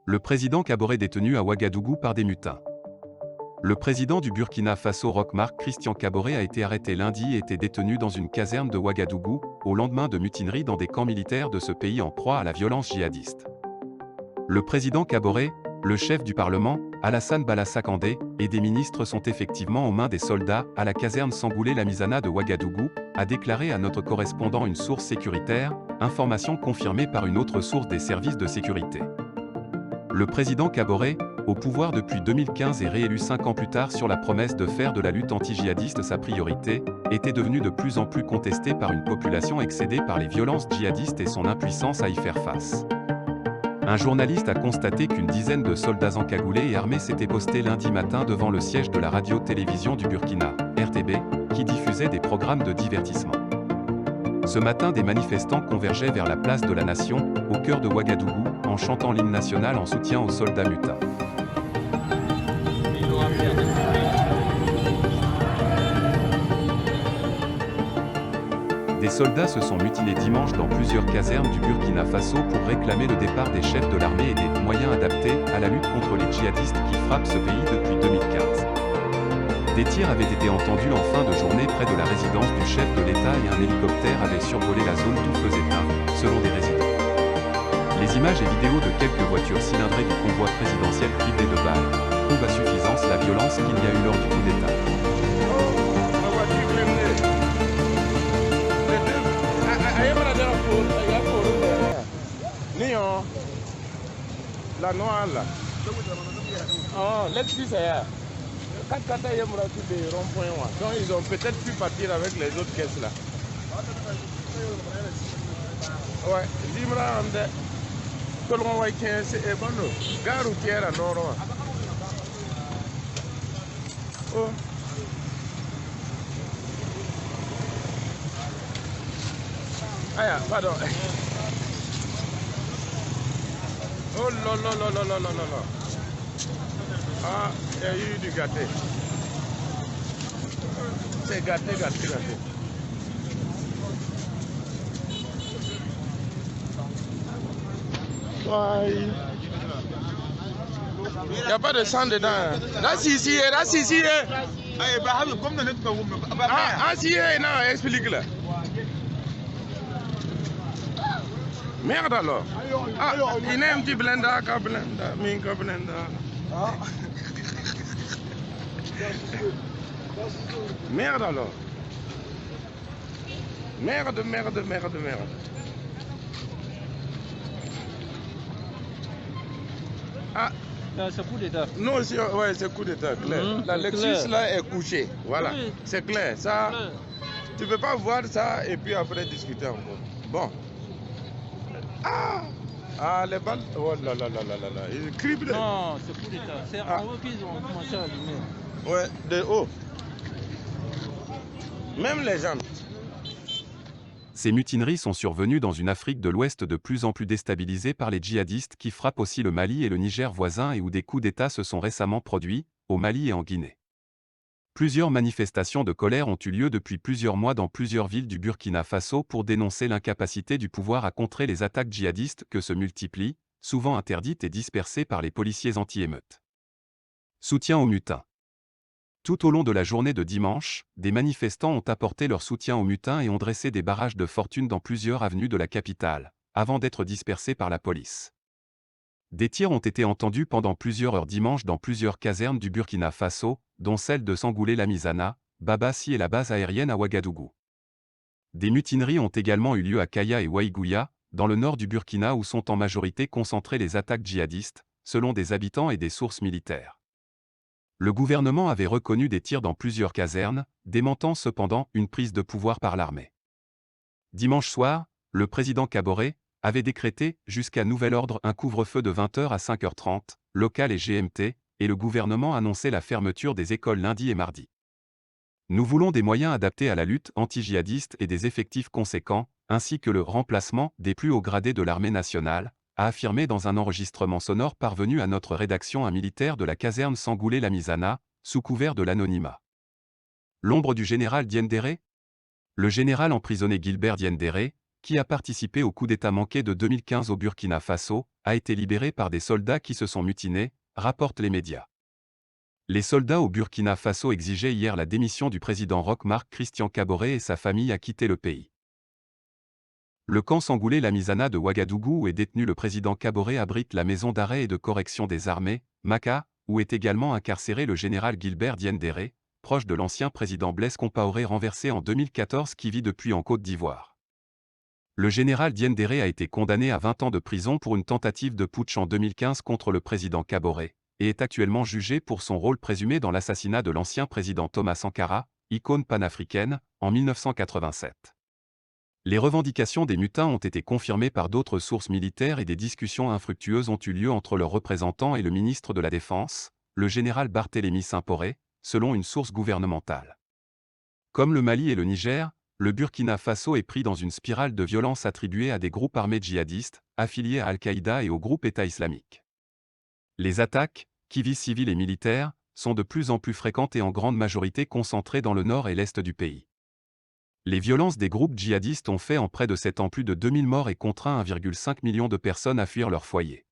Le président Kaboré détenu à Ouagadougou par des mutins. Le président du Burkina Faso Roch Marc Christian Kaboré a été arrêté lundi et était détenu dans une caserne de Ouagadougou, au lendemain de mutineries dans des camps militaires de ce pays en proie à la violence djihadiste. Le président Kaboré, le chef du Parlement, Alassane Balassah Kandé, et des ministres sont effectivement aux mains des soldats à la caserne Sangoulé-Lamizana de Ouagadougou, a déclaré à notre correspondant une source sécuritaire, information confirmée par une autre source des services de sécurité. Le président Kaboré, au pouvoir depuis 2015 et réélu 5 ans plus tard sur la promesse de faire de la lutte anti-djihadiste sa priorité, était devenu de plus en plus contesté par une population excédée par les violences djihadistes et son impuissance à y faire face. Un journaliste a constaté qu'une dizaine de soldats encagoulés et armés s'étaient postés lundi matin devant le siège de la radio-télévision du Burkina, RTB, qui diffusait des programmes de divertissement. Ce matin, des manifestants convergeaient vers la place de la Nation, au cœur de Ouagadougou, en chantant l'hymne national en soutien aux soldats mutins. Des soldats se sont mutinés dimanche dans plusieurs casernes du Burkina Faso pour réclamer le départ des chefs de l'armée et des moyens adaptés à la lutte contre les djihadistes qui frappent ce pays depuis 2015. Des tirs avaient été entendus en fin de journée près de la résidence du chef de l'État et un hélicoptère avait survolé la zone tout feu éteint, selon des résidents. Les images et vidéos de quelques voitures cylindrées du convoi présidentiel criblées de balles prouvent à suffisance la violence qu'il y a eu lors du coup d'État. La noire là. Oh, l'ex-fils est là. 4 est rond-point. Donc ils ont peut-être pu partir avec les autres caisses là. Ouais, Limra Ande. Tout le monde est bon. Gare routière à Nord. Oh. Ah, pardon. Oh là là là là là là là. Ah, il y a eu du gâté. C'est gâté. Il n'y a pas de sang dedans. Là, si. Ah, si, non, explique-le. Merde alors. Ah, il y a un petit blender, Merde alors. Merde. Ah. C'est coup d'état. Non, ouais, c'est coup d'état, clair. La Lexus là est couchée. Voilà, oui. C'est clair. Ça, tu ne peux pas voir ça et puis après discuter encore. Bon. Ah, les balles. Oh là là, ils criblent. Non, c'est coup d'état. C'est en haut qu'ils ont commencé à allumer. Ouais, de haut. Même les gens. Ces mutineries sont survenues dans une Afrique de l'Ouest de plus en plus déstabilisée par les djihadistes qui frappent aussi le Mali et le Niger voisin et où des coups d'État se sont récemment produits, au Mali et en Guinée. Plusieurs manifestations de colère ont eu lieu depuis plusieurs mois dans plusieurs villes du Burkina Faso pour dénoncer l'incapacité du pouvoir à contrer les attaques djihadistes que se multiplient, souvent interdites et dispersées par les policiers anti-émeutes. Soutien aux mutins. Tout au long de la journée de dimanche, des manifestants ont apporté leur soutien aux mutins et ont dressé des barrages de fortune dans plusieurs avenues de la capitale, avant d'être dispersés par la police. Des tirs ont été entendus pendant plusieurs heures dimanche dans plusieurs casernes du Burkina Faso, dont celle de Sangoulé-Lamizana, Babassi et la base aérienne à Ouagadougou. Des mutineries ont également eu lieu à Kaya et Waïgouya, dans le nord du Burkina où sont en majorité concentrées les attaques djihadistes, selon des habitants et des sources militaires. Le gouvernement avait reconnu des tirs dans plusieurs casernes, démentant cependant une prise de pouvoir par l'armée. Dimanche soir, le président Kaboré avait décrété, jusqu'à nouvel ordre, un couvre-feu de 20h à 5h30, local et GMT, et le gouvernement annonçait la fermeture des écoles lundi et mardi. Nous voulons des moyens adaptés à la lutte anti-djihadiste et des effectifs conséquents, ainsi que le remplacement des plus hauts gradés de l'armée nationale, a affirmé dans un enregistrement sonore parvenu à notre rédaction un militaire de la caserne Sangoulé-Lamizana, sous couvert de l'anonymat. L'ombre du général Diendéré ? Le général emprisonné Gilbert Diendéré, qui a participé au coup d'État manqué de 2015 au Burkina Faso, a été libéré par des soldats qui se sont mutinés, rapportent les médias. Les soldats au Burkina Faso exigeaient hier la démission du président Roch-Marc Christian Kaboré et sa famille a quitté le pays. Le camp Sangoulé Lamizana de Ouagadougou où est détenu le président Kaboré abrite la maison d'arrêt et de correction des armées, MACA, où est également incarcéré le général Gilbert Diendéré, proche de l'ancien président Blaise Compaoré renversé en 2014 qui vit depuis en Côte d'Ivoire. Le général Diendéré a été condamné à 20 ans de prison pour une tentative de putsch en 2015 contre le président Kaboré, et est actuellement jugé pour son rôle présumé dans l'assassinat de l'ancien président Thomas Sankara, icône panafricaine, en 1987. Les revendications des mutins ont été confirmées par d'autres sources militaires et des discussions infructueuses ont eu lieu entre leurs représentants et le ministre de la Défense, le général Barthélemy Symporé, selon une source gouvernementale. Comme le Mali et le Niger, le Burkina Faso est pris dans une spirale de violence attribuée à des groupes armés djihadistes, affiliés à Al-Qaïda et au groupe État islamique. Les attaques, qui visent civils et militaires, sont de plus en plus fréquentes et en grande majorité concentrées dans le nord et l'est du pays. Les violences des groupes djihadistes ont fait en près de 7 ans plus de 2000 morts et contraint 1,5 million de personnes à fuir leur foyer.